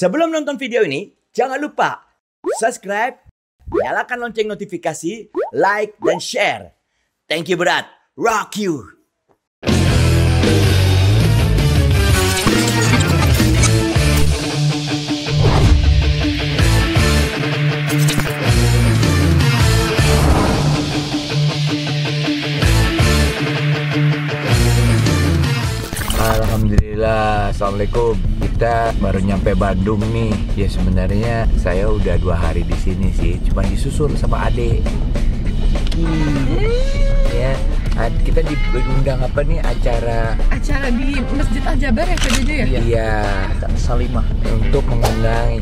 Sebelum nonton video ini, jangan lupa subscribe, nyalakan lonceng notifikasi, like, dan share. Thank you, Berat. Rock you! Alhamdulillah, assalamualaikum. Kita baru nyampe Bandung nih. Ya sebenarnya saya udah 2 hari di sini sih, cuma disusul sama adik. Ya, kita diundang apa nih acara di Masjid Al Jabar ya PJJ ya? Iya, Salimah untuk mengenang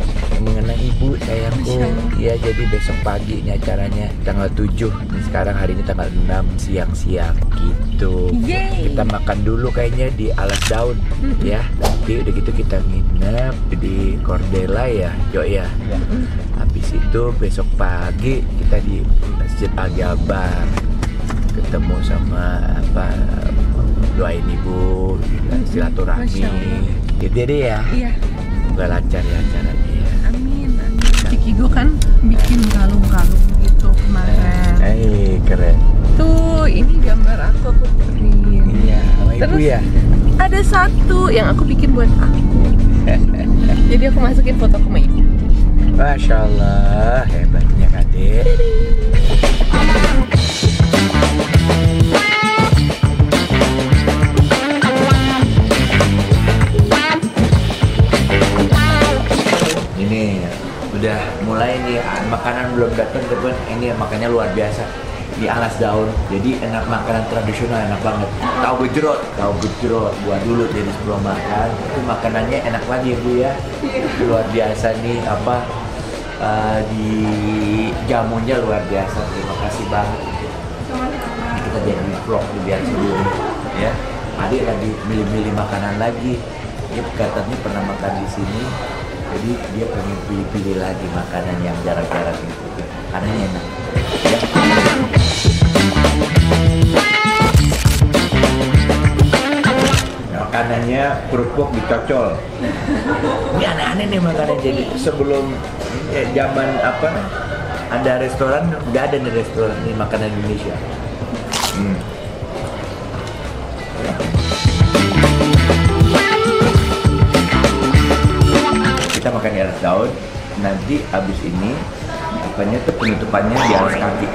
ibu sayangku. Iya, jadi besok pagi nih acaranya tanggal 7. Sekarang hari ini tanggal 6 siang-siang gitu. Yeay. Kita makan dulu kayaknya di Alas Daun ya. Nanti udah gitu kita nginep di Cordela ya, Jo ya. Habis itu besok pagi kita di Masjid Al Jabar. Ketemu sama doain ibu, silaturahmi gitu deh ya. Iya. Semoga lancar ya acaranya ya. Amin. Ciki gue kan bikin kalung-kalung gitu kemarin. Keren. Tuh, ini gambar aku print. Iya, sama ibu ya. Ada satu yang aku bikin buat aku. Jadi aku masukin foto sama ibu. Masya Allah, hebatnya Kadek. Ini udah mulai nih, makanan belum datang teman. Ini makannya luar biasa di Alas Daun. Jadi enak, makanan tradisional enak banget. Tahu gejrot buat dulu jadi sebelum makan. Itu makanannya enak banget ya Bu ya. Luar biasa nih di jamunya luar biasa. Terima kasih banget. Kita jadi vlog biar seru ya. Adik lagi milih-milih makanan lagi. Dia katanya pernah makan di sini. Jadi dia pengen pilih-pilih lagi makanan yang jarang-jarang gitu. Karena enak. Ya. Makanannya kerupuk dicocol. Ini aneh-aneh nih makanan. Jadi sebelum zaman ada restoran, udah ada nih restoran nih makanan Indonesia. Kita makan di Alas Daun, nanti habis ini penutupannya di alas kaki.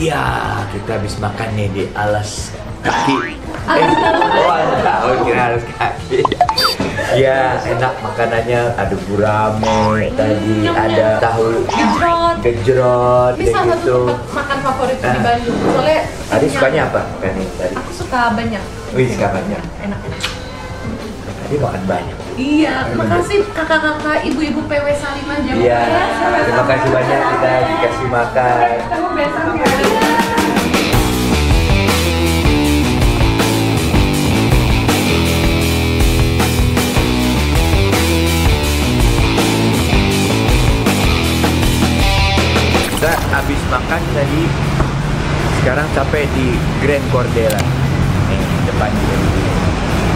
Ya, kita habis makan nih di alas kaki. Kira alas kaki. Ya, enak makanannya. Ada gurame tadi, ada tahu gejrot, Ini salah gitu. satu makan favorit di Bandung. Soalnya Tadi sukanya apa? Kan tadi. aku suka banyak. Wih, suka banyak. Enak. Tadi makan banyak. Iya, makasih kakak-kakak, ibu-ibu PW Salimah Jawa. Iya, terima kasih banyak kita dikasih makan. Kamu besok ya. Kita habis makan tadi, sekarang sampai di Grand Cordela. Nih depannya.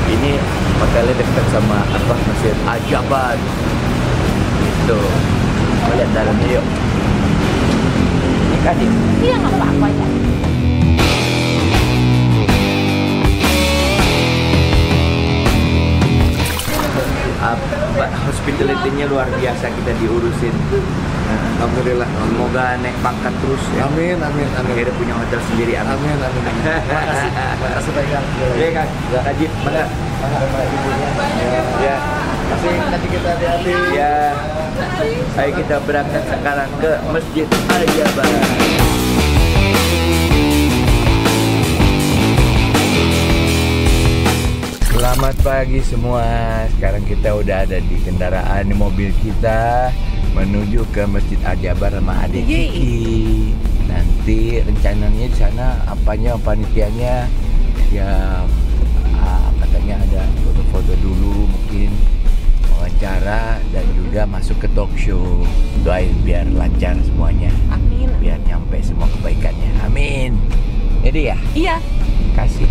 Ini hotelnya dekat sama Masjid Al Jabar. Gitu. Kita lihat dalamnya yuk. Ini kan ya? Iya, nggak apa-apa ya. Hospitality-nya luar biasa, kita diurusin. Alhamdulillah. Semoga naik pangkat terus ya. Amin. Akhirnya punya hotel sendiri. Amin. Makasih banyak. Iya kan? Najib, mana? Ibunya. Ya. Masih nanti kita hati-hati. Ya. Ayo kita berangkat sekarang ke Masjid Al Jabar. Selamat pagi semua. Sekarang kita udah ada di kendaraan mobil kita menuju ke Masjid Al Jabar sama adik Kiki. Nanti rencananya di sana panitianya ya katanya ada foto-foto dulu, mungkin wawancara dan juga masuk ke talk show. Doain biar lancar semuanya. Amin. Biar nyampe semua kebaikannya. Amin. Jadi ya? Iya. Kasih.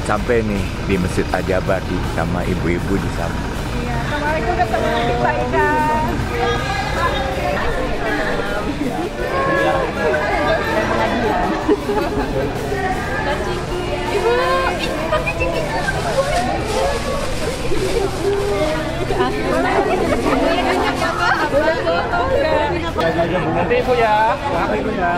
sampai nih di Masjid Al-Jabar sama ibu-ibu di sana. Iya, assalamualaikum ketemu lagi Pak Ida. Ibu, pakai ciki. Nanti ibu ya, maaf ibu ya.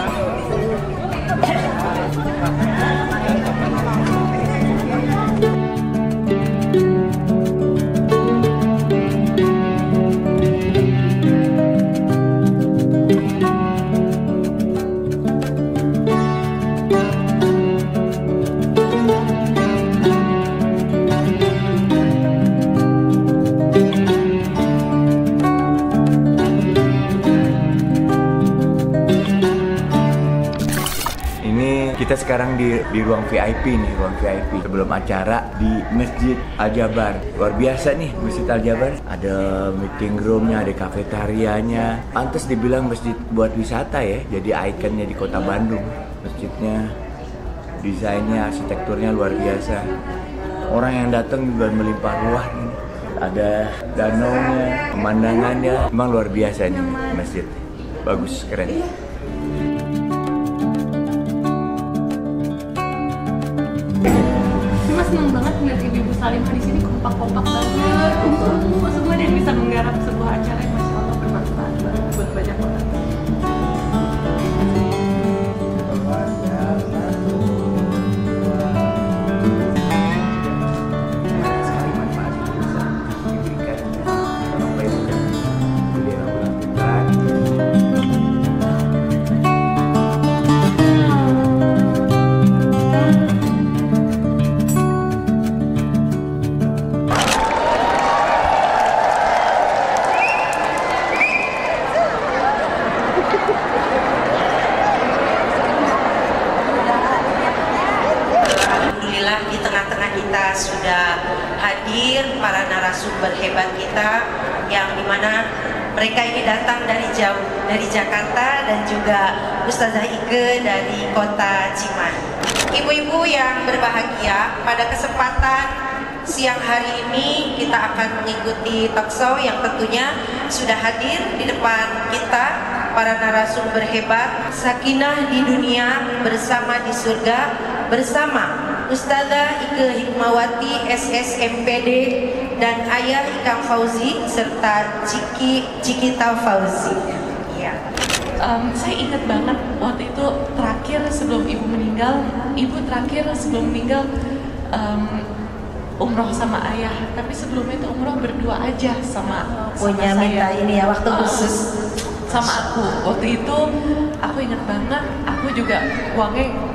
Kita sekarang di ruang VIP nih, ruang VIP sebelum acara di Masjid Al-Jabar. Luar biasa nih Masjid Al-Jabar. Ada meeting roomnya, ada kafetarianya. Pantes dibilang masjid buat wisata ya. Jadi ikonnya di kota Bandung. Masjidnya, desainnya, arsitekturnya luar biasa. Orang yang datang juga melimpah ruah nih. Ada danaunya, pemandangannya. Emang luar biasa nih masjid. Bagus, keren. Seneng banget ngeliat ibu-ibu Salimah di sini kompak-kompak banget. Semua yang bisa menggarap sebuah acara yang masya Allah bermanfaat banget buat banyak orang. Sekali manfaat itu bisa diberikan apa yang sudah beliau lakukan. Di tengah-tengah kita sudah hadir para narasumber hebat kita yang dimana mereka ini datang dari jauh, dari Jakarta dan juga Ustazah Ike dari kota Cimahi. Ibu-ibu yang berbahagia, pada kesempatan siang hari ini kita akan mengikuti talkshow yang tentunya sudah hadir di depan kita para narasumber hebat. Sakinah di dunia bersama di surga bersama Ustazah Ike Hikmawati SSMPD dan Ayah Ikang Fauzi serta Cikita Fauzi. Ya. Saya ingat banget waktu itu terakhir sebelum ibu meninggal, umroh sama ayah. Tapi sebelumnya itu umroh berdua aja sama Punya minta saya. ini ya waktu khusus Sama aku. Waktu itu aku ingat banget, aku juga uangnya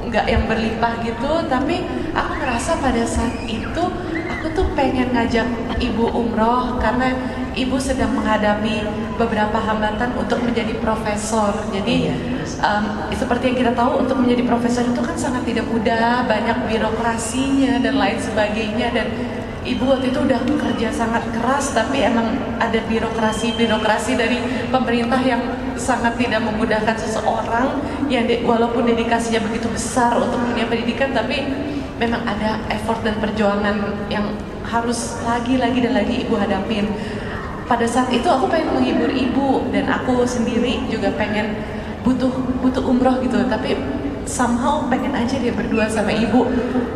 nggak yang berlimpah gitu, tapi aku ngerasa pada saat itu aku tuh pengen ngajak ibu umroh karena ibu sedang menghadapi beberapa hambatan untuk menjadi profesor. Jadi seperti yang kita tahu, untuk menjadi profesor itu kan sangat tidak mudah, banyak birokrasinya dan lain sebagainya. Dan ibu waktu itu udah kerja sangat keras, tapi emang ada birokrasi dari pemerintah yang sangat tidak memudahkan seseorang yang walaupun dedikasinya begitu besar untuk dunia pendidikan, tapi memang ada effort dan perjuangan yang harus lagi ibu hadapin. Pada saat itu aku pengen menghibur ibu dan aku sendiri juga pengen butuh umroh gitu, tapi somehow pengen aja dia berdua sama ibu.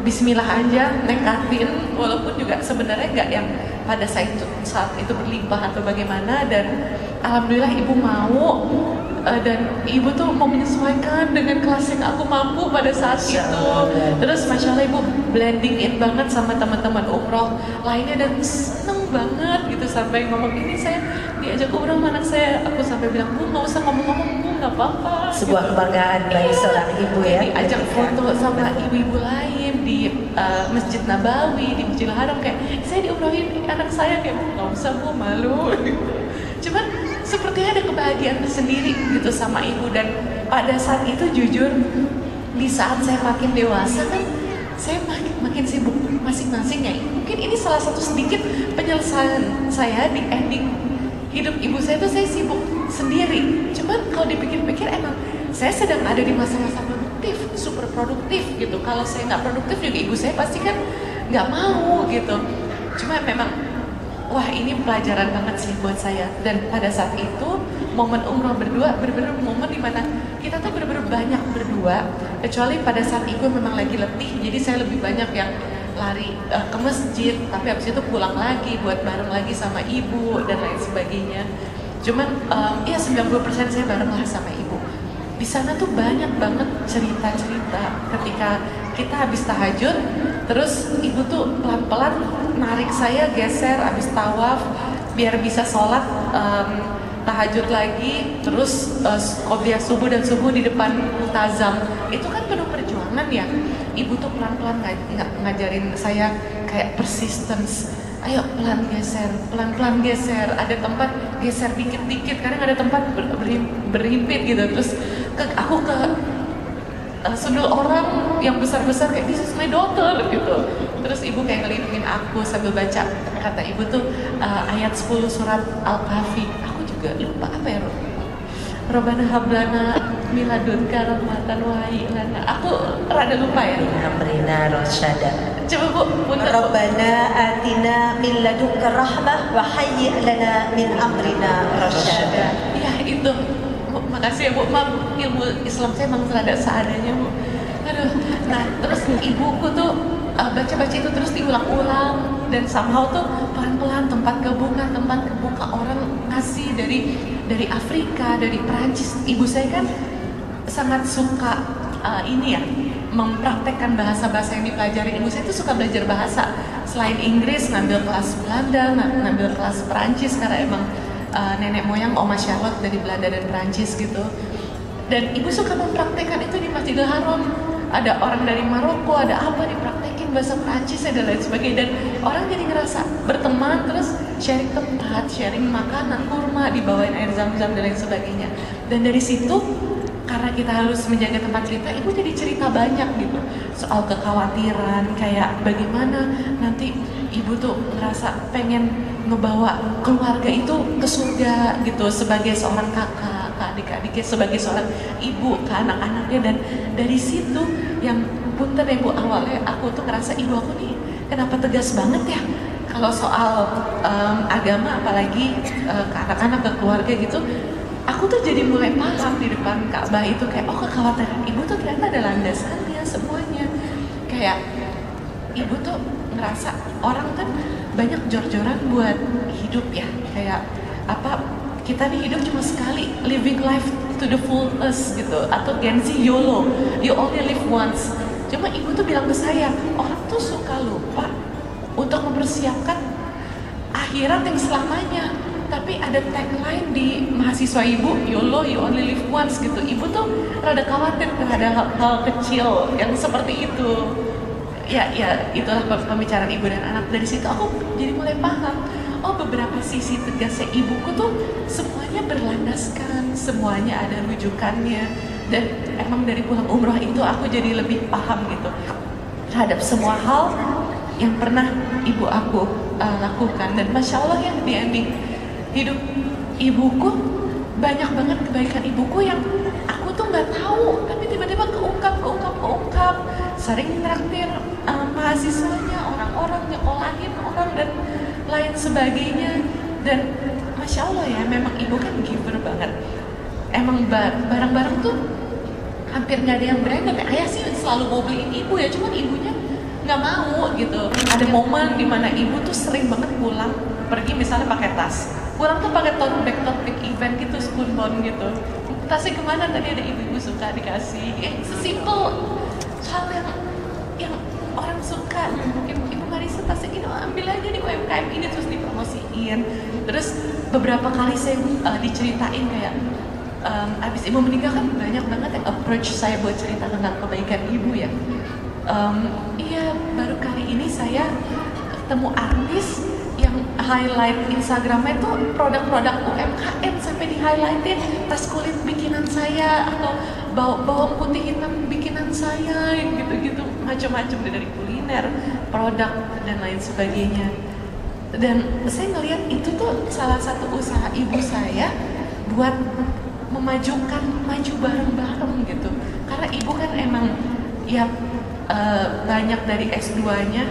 Bismillah aja, nekatin, walaupun juga sebenarnya nggak yang pada saat itu berlimpah atau bagaimana. Dan alhamdulillah ibu mau, dan ibu tuh mau menyesuaikan dengan kelas yang aku mampu pada saat itu. Terus masya Allah ibu blending in banget sama teman-teman umroh lainnya dan seneng banget gitu, sampai ngomong ini saya diajak umroh sama anak saya. Aku sampai bilang, Bu nggak usah ngomong-ngomong, Bu nggak apa-apa. sebuah kebanggaan bagi seorang ibu ya. Diajak foto sama ibu-ibu lain di Masjid Nabawi, di Masjidil Haram, kayak saya diumrohin anak saya, kayak Bu nggak usah Bu, malu. Cuman sepertinya ada kebahagiaan tersendiri gitu sama ibu. Dan pada saat itu jujur, di saat saya makin dewasa kan saya makin sibuk masing-masing ya. Mungkin ini salah satu sedikit penyelesaian saya di ending hidup ibu saya tuh, saya sibuk sendiri. Cuman kalau dipikir-pikir emang saya sedang ada di masa-masa produktif, super produktif gitu. Kalau saya nggak produktif juga ibu saya pasti kan nggak mau gitu. Cuma memang wah ini pelajaran banget sih buat saya. Dan pada saat itu momen umroh berdua bener-bener momen dimana kita tuh bener-bener banyak berdua. Kecuali pada saat itu memang lagi letih, jadi saya lebih banyak yang lari ke masjid, tapi habis itu pulang lagi buat bareng lagi sama ibu dan lain sebagainya. Cuman ya 90% saya bareng lah sama ibu. Di sana tuh banyak banget cerita-cerita ketika kita habis tahajud, terus ibu tuh pelan-pelan narik saya geser habis tawaf biar bisa sholat tahajud lagi, terus qobliyah subuh dan subuh di depan multazam. Itu kan penuh perjuangan ya. Ibu tuh pelan-pelan ngajarin saya kayak persistence. Ayo pelan-pelan geser. Ada tempat geser dikit-dikit, kadang ada tempat berhimpit gitu. Terus aku ke sundul orang yang besar-besar kayak this is my daughter gitu. Terus ibu kayak ngelindungin aku sambil baca, kata ibu tuh ayat 10 surat Al-Kahfi. Aku juga lupa apa ya, Robbana hablana miladunka rahmatan wa hayyi lana. Aku rada lupa ya. Amrina rasyada. Coba Bu, punten. Rabbana atina min ladunka rahmah wa hayyi lana min amrina rasyada. Ya itu. Bu, makasih ya Bu. Maaf, ilmu Islam saya emang rada seadanya Bu. Aduh. Nah, terus ibuku tuh baca-baca itu terus diulang-ulang dan somehow tuh pelan-pelan tempat kebuka orang ngasih dari Afrika, dari Perancis. Ibu saya kan sangat suka ini ya, mempraktekkan bahasa-bahasa yang dipelajari. Ibu saya tuh suka belajar bahasa. Selain Inggris, ngambil kelas Belanda, ngambil kelas Perancis karena emang nenek moyang Oma Charlotte dari Belanda dan Perancis gitu. Dan ibu suka mempraktekkan itu di Masjidil Haram. Ada orang dari Maroko, ada apa dipraktekin bahasa Perancis dan lain sebagainya. Dan orang jadi ngerasa berteman, terus sharing tempat, sharing makanan, kurma, dibawain air zam-zam dan lain sebagainya. Dan dari situ, karena kita harus menjaga tempat cerita, ibu jadi cerita banyak gitu. Soal kekhawatiran, kayak bagaimana nanti ibu tuh ngerasa pengen ngebawa keluarga itu ke surga gitu, sebagai seorang kakak, adik-adiknya, sebagai seorang ibu ke anak-anaknya. Dan dari situ yang punten ya Bu, awalnya aku tuh ngerasa ibu aku nih kenapa tegas banget ya kalau soal agama, apalagi ke anak-anak, ke keluarga gitu. Aku tuh jadi mulai paham di depan Ka'bah itu kayak oh, kekhawatiran ibu tuh ternyata ada landasannya semuanya. Kayak ibu tuh ngerasa orang kan banyak jor-joran buat hidup ya, kayak apa, kita nih hidup cuma sekali, living life to the fullest gitu, atau Gen Z YOLO, you only live once. Cuma ibu tuh bilang ke saya, orang tuh suka lupa untuk mempersiapkan akhirat yang selamanya. Tapi ada tagline di mahasiswa ibu, YOLO, you only live once gitu. Ibu tuh rada khawatir terhadap hal kecil yang seperti itu. Ya itulah pembicaraan ibu dan anak. Dari situ aku jadi mulai paham, oh beberapa sisi tegasnya ibuku tuh semuanya berlandaskan, semuanya ada rujukannya. Dan emang dari pulang umroh itu aku jadi lebih paham gitu terhadap semua hal yang pernah ibu aku lakukan. Dan Masya Allah ya, di ending hidup ibuku banyak banget kebaikan ibuku yang aku tuh nggak tahu, tapi tiba-tiba keungkap. Sering traktir mahasiswanya, orang-orang, nyekolahin orang dan lain sebagainya. Dan Masya Allah ya, memang ibu kan giver banget. Emang barang-barang tuh hampir nggak ada yang branded. Ayah sih selalu mau beliin ibu ya, cuman ibunya nggak mau gitu. Ada momen dimana ibu tuh sering banget pulang pergi misalnya pakai tas, pulang tuh pakai tote bag event gitu, spoonbone gitu. Tasnya kemana, tadi ada ibu-ibu suka dikasih. Sesimpel hal yang orang suka. Mungkin Ibu Marisa tasnya gini, ambil aja di UMKM ini, terus dipromosiin. Terus beberapa kali saya diceritain kayak abis ibu meninggal kan banyak banget yang approach saya buat cerita tentang kebaikan ibu ya. Iya, baru kali ini saya ketemu artis yang highlight Instagramnya itu produk-produk UMKM, sampai di highlightin tas kulit bikinan saya atau bawang putih hitam bikinan saya, gitu-gitu, macam-macam dari kuliner, produk dan lain sebagainya. Dan saya ngelihat itu tuh salah satu usaha ibu saya buat maju bareng-bareng ya banyak dari S2-nya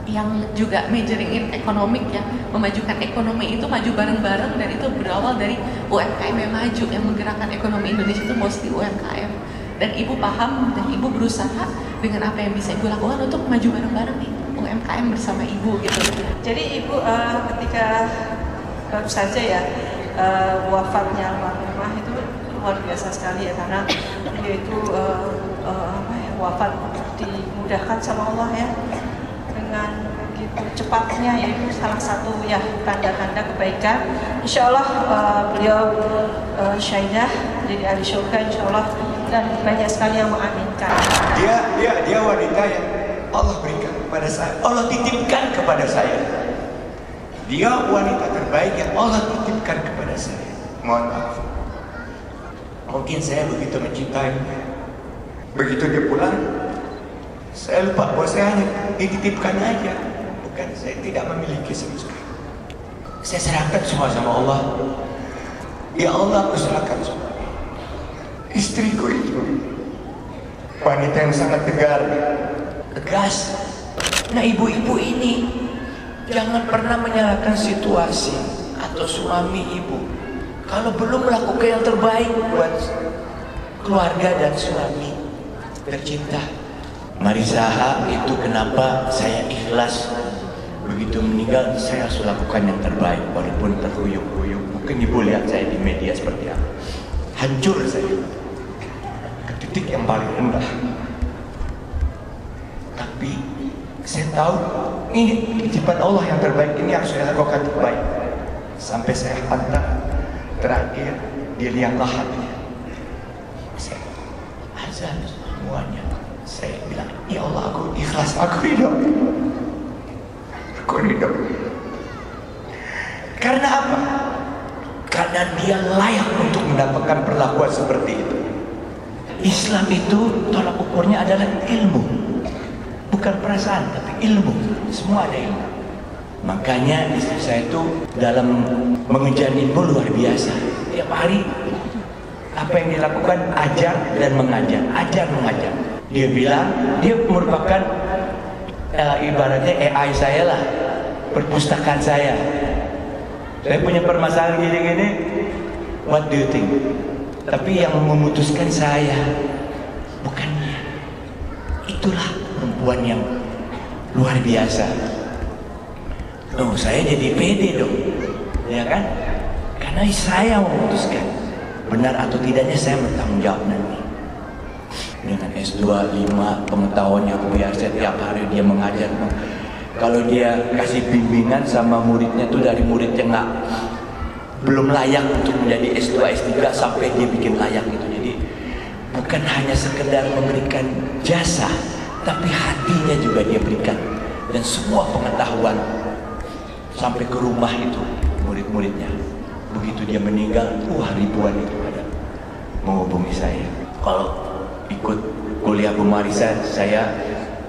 yang juga majoring in economic ya, memajukan ekonomi itu maju bareng-bareng, dan itu berawal dari UMKM yang maju, yang menggerakkan ekonomi Indonesia itu mostly UMKM. Dan ibu paham dan ibu berusaha dengan apa yang bisa ibu lakukan untuk maju bareng-bareng nih UMKM bersama ibu gitu. Jadi ibu ketika baru saja ya wafatnya almarhumah itu luar biasa sekali ya, karena dia itu wafat dimudahkan sama Allah ya, dengan begitu cepatnya, yaitu salah satu ya tanda-tanda kebaikan. Insya Allah beliau syaidah jadi ahli surga insya Allah, dan banyak sekali yang mengaminkan. Dia wanita yang Allah berikan kepada saya, Allah titipkan kepada saya. Dia wanita terbaik yang Allah titipkan kepada saya. Mohon maaf, mungkin saya begitu mencintainya, begitu dia pulang saya lupa bahwa saya hanya dititipkan aja, bukan saya tidak memiliki sama sekali. Saya serahkan semua sama Allah. Ya Allah, aku serahkan semua. Istriku itu wanita yang sangat tegas. Nah, ibu-ibu ini jangan pernah menyalahkan situasi atau suami ibu kalau belum melakukan yang terbaik buat keluarga dan suami tercinta. Marisaha itu kenapa saya ikhlas, begitu meninggal saya harus lakukan yang terbaik walaupun terhuyuk-huyuk. Mungkin ibu lihat saya di media seperti apa, hancur saya ke titik yang paling rendah. Tapi saya tahu ini titipan Allah yang terbaik, ini harus saya lakukan terbaik. Sampai saya hantar terakhir dia lihat lahatnya, saya azan semuanya. Saya bilang, ya Allah, aku ikhlas, aku hidup. Aku hidup. Karena apa? Karena dia layak untuk mendapatkan perlakuan seperti itu. Islam itu tolak ukurnya adalah ilmu, bukan perasaan, tapi ilmu. Semua ada ilmu. Makanya istri saya itu dalam mengejar ilmu luar biasa. Tiap hari apa yang dilakukan, ajar dan mengajar, ajar mengajar. Dia bilang dia merupakan ibaratnya AI saya lah, perpustakaan saya. Saya punya permasalahan gini-gini, what do you think? Tapi yang memutuskan saya, bukan dia. Itulah perempuan yang luar biasa. Oh, saya jadi pede dong, ya kan? Karena saya memutuskan, benar atau tidaknya saya bertanggung jawab nanti. Dengan S2 5 pengetahuan yang luar biasa, setiap hari dia mengajar. Kalau dia kasih bimbingan sama muridnya tuh, dari murid yang belum layak untuk menjadi S2 S3 sampai dia bikin layak gitu. Jadi bukan hanya sekedar memberikan jasa, tapi hatinya juga dia berikan, dan semua pengetahuan sampai ke rumah itu murid-muridnya. Begitu dia meninggal, ribuan itu ada menghubungi saya. Kalau ikut kuliah Bu Marisa, saya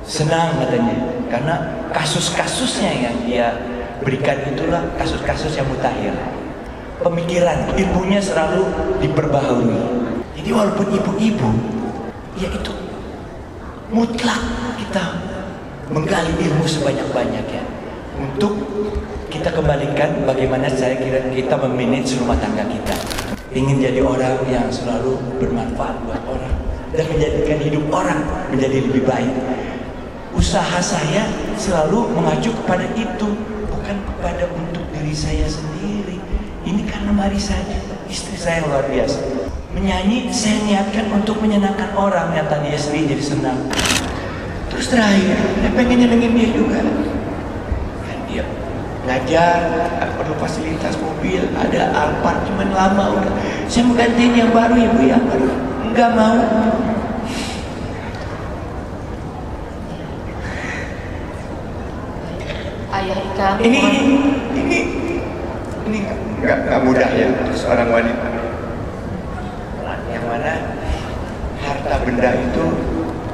senang katanya, karena kasus-kasusnya yang dia berikan itulah kasus-kasus yang mutakhir. Pemikiran, ilmunya selalu diperbaharui. Jadi walaupun ibu-ibu, ya itu mutlak kita menggali ilmu sebanyak-banyaknya untuk kita kembalikan bagaimana saya kira kita memanage rumah tangga kita. Ingin jadi orang yang selalu bermanfaat buat orang dan menjadikan hidup orang menjadi lebih baik. Usaha saya selalu mengacu kepada itu, bukan kepada untuk diri saya sendiri. Ini karena Marisa, istri saya luar biasa. Menyanyi saya niatkan untuk menyenangkan orang, yang tadi istri jadi senang. Terus terakhir, saya pengen nyenengin dia juga. Kan dia ngajar, perlu fasilitas mobil, ada Alphard cuman lama udah. Saya mau gantiin yang baru, ibu yang baru. Enggak mau. Ayah Ika. Ini nggak mudah ya untuk seorang wanita. Yang mana harta benda itu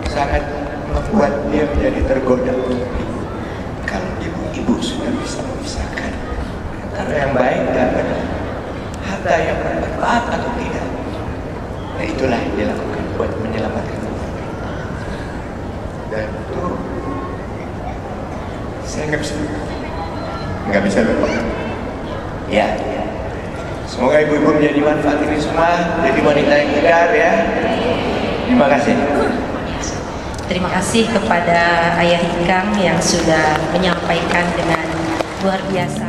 sangat membuat dia menjadi tergoda. Kalau ibu-ibu sudah bisa memisahkan antara yang baik dan benar, harta yang bermanfaat atau tidak, nah itulah yang dilakukan buat menyelamatkan. Dan itu saya nggak bisa lupakan. Ya, semoga ibu-ibu menjadi manfaat ini semua, jadi wanita yang tegar ya. Terima kasih. Terima kasih kepada Ayah Ikang yang sudah menyampaikan dengan luar biasa.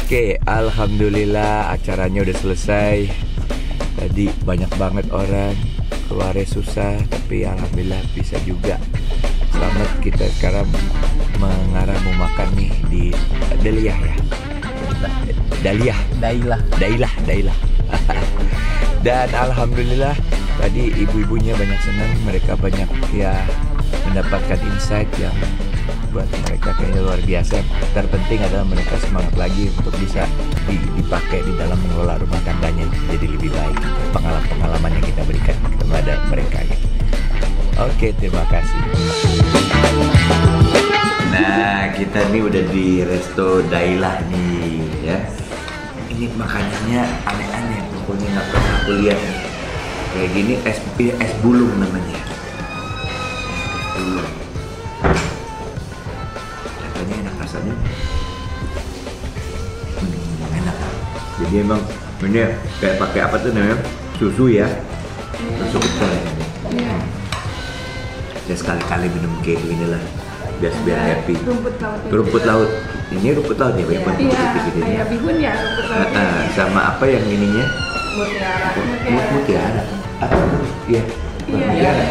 Oke, alhamdulillah acaranya udah selesai. Tadi banyak banget orang, keluarnya susah, tapi alhamdulillah bisa juga. Selamat, kita sekarang mengarah mau makan nih di Daliah ya. Dailah. Dan alhamdulillah tadi ibu-ibunya banyak senang, mereka banyak ya mendapatkan insight yang buat mereka kayaknya luar biasa. Terpenting adalah mereka semangat lagi untuk bisa dipakai di dalam mengelola rumah tangganya jadi lebih baik. Pengalaman yang kita berikan kepada mereka gitu. Oke, terima kasih. Nah, kita nih udah di resto Dailah nih ya. Ini makanannya aneh-aneh, pokoknya nggak pernah aku lihat nih. Kayak gini es bulung namanya. Es bulung. Katanya enak rasanya. Enak. Jadi emang ini kayak pakai apa tuh namanya? Susu ya. Susu kental ya. Ya sekali-kali minum kayak gini lah. Biar happy. Rumput laut. Ini rumput laut ya, banyak banget gitu-gitu. Kayak bihun ya rumput laut. Sama apa yang ininya? Mutiara. Mutiara. Apa? Iya. Mutiara.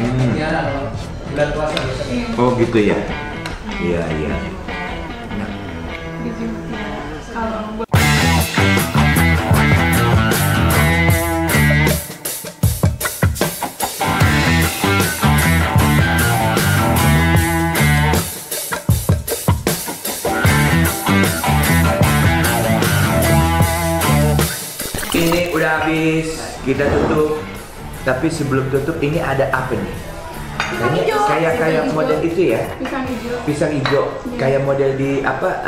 Mutiara loh. Bulan puasa biasanya. Oh gitu ya. Iya. Nah. Biji mutiara. Kalau Ini udah habis, kita tutup. Tapi sebelum tutup ini ada apa nih? Kayak model itu ya? pisang hijau. Pisang hijau. Kayak model di apa?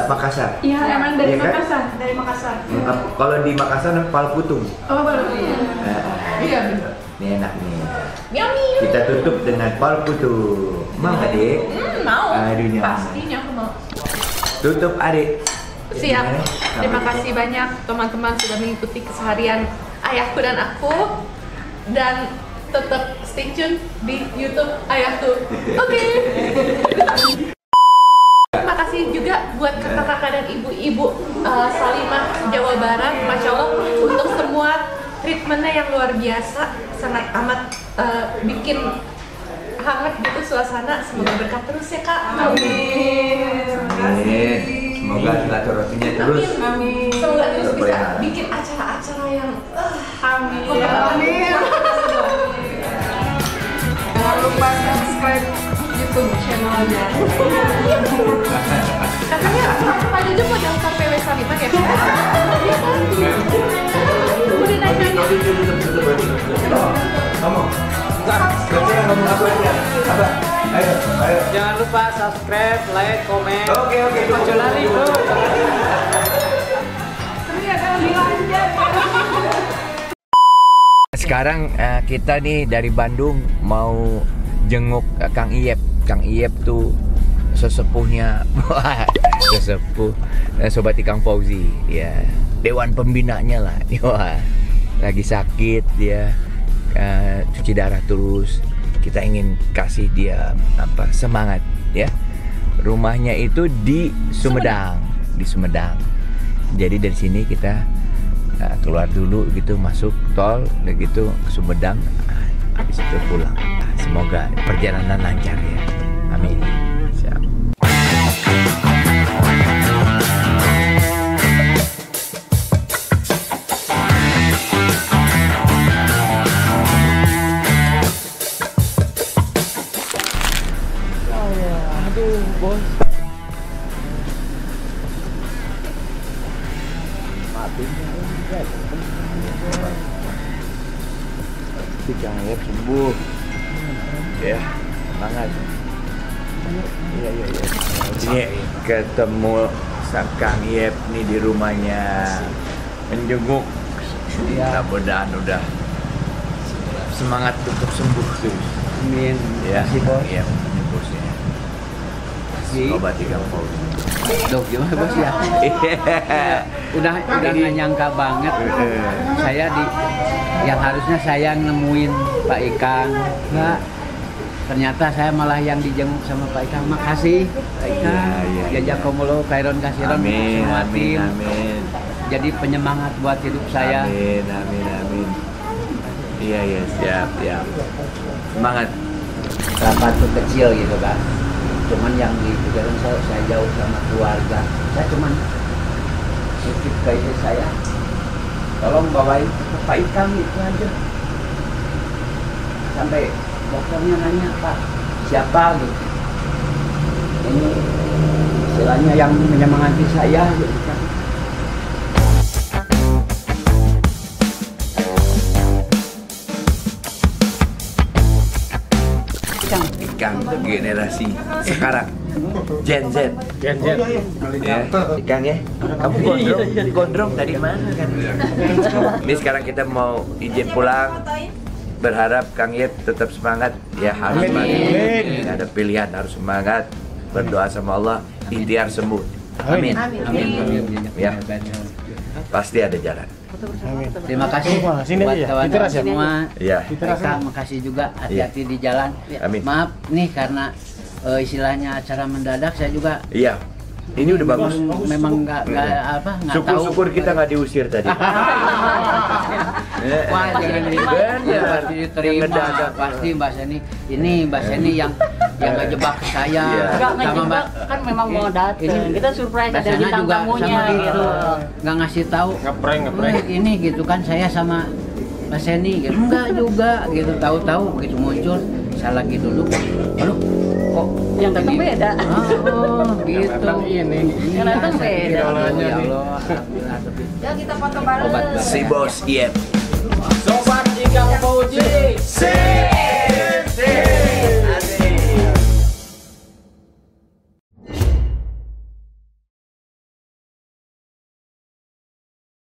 Makassar. Iya, emang dari Iya kan? Makassar. Dari Makassar. Kalau di Makassar namanya pal putung. Oh, baru. Iya, benar. Ini enak nih. Kita tutup dengan pal putung. Mau nggak, Dek? Mau. Aduh, Pastinya aku mau. Tutup, Adik. Siap. Terima kasih banyak teman-teman sudah mengikuti keseharian ayahku dan aku. Dan tetap stay tune di YouTube ayahku. Oke. Terima kasih juga buat kakak-kakak dan ibu-ibu Salimah Jawa Barat, Masya Allah, untuk semua treatmentnya yang luar biasa, sangat amat bikin hangat gitu suasana. Semoga berkah terus ya Kak. Amin. Amin. Semoga silaturahminya terus. Amin. Semoga terus bisa bikin acara-acara yang Amin. Jangan lupa subscribe YouTube channelnya. katanya Pak Jojo mau daftar PW Salimah ya? Udah nanya. Jangan lupa subscribe, like, komen. Oke. Lari bro. Ternyata lebih lanjut. Sekarang kita nih dari Bandung mau jenguk Kang Iyep. Kang Iyep tuh sesepuhnya, sesepuh Sobat Ikang Fauzi, ya dewan pembinanya lah. Wah, lagi sakit dia, cuci darah terus. Kita ingin kasih dia semangat ya. Rumahnya itu di Sumedang, Jadi dari sini kita keluar dulu gitu, masuk tol, udah gitu ke Sumedang, habis itu pulang. Semoga perjalanan lancar ya. Amin. Siap. Aduh, bos. si Kang Yep sembuh. Ya, semangat. Iya. Ini ketemu sang Kang Yep nih di rumahnya, menjenguk. Mudah-mudahan udah semangat untuk sembuh tuh. Amin. Ya, Makasih, Bos. Iya, ini bosnya. Obati Kang Paul. Dok, gimana Bos ya? udah nggak nyangka banget. Saya yang harusnya saya nemuin Pak Ikang, nggak. Ternyata saya malah yang dijenguk sama Pak Ikang. Makasih Pak Ikang. Jazakumullah khairan kasiran semua tim. Amin. Jadi penyemangat buat hidup saya. Amin. Iya, siap. Semangat. Rapat tuh kecil gitu kan. Cuman yang di pikiran saya jauh sama keluarga. Saya cuman sedikit ke istri saya. Tolong bawain ke Pak Ikang itu aja. Sampai dokternya nanya, Pak, siapa gitu. Ini istilahnya yang menyemangati saya gitu kan. Ikang generasi sekarang Gen Z. Ya, Ikang ya. Kamu gondrong dari mana kan? Ini sekarang kita mau izin pulang. Berharap Kang Yep tetap semangat. Ya harus semangat. Nggak ada pilihan, harus semangat. Berdoa sama Allah, ikhtiar sembuh. Amin. Ya, pasti ada jalan. Terima kasih buat kawan-kawan semua. Ya. Terima kasih juga, hati-hati di jalan. Amin. Maaf nih karena istilahnya acara mendadak, saya juga Iya. Ini udah bagus. memang nggak tahu. Syukur-syukur kita nggak diusir tadi. Wah, jangan benar diterima. Pasti Mbak Seni. Ini Mbak Seni yang ngejebak saya. Enggak ngejebak, kan memang mau datang. Kita surprise ada bintang tamunya gitu. Nggak ngasih tahu. Ngeprank. Ini gitu kan saya sama Mbak Seni gitu. Enggak juga gitu. Tahu-tahu begitu muncul saya lagi dulu. Aduh, kok yang datang beda. Oh, gitu. Yang datang beda. Ya Allah. Ya kita foto bareng. Si Bos Yep. Sobat Ikang Fauji.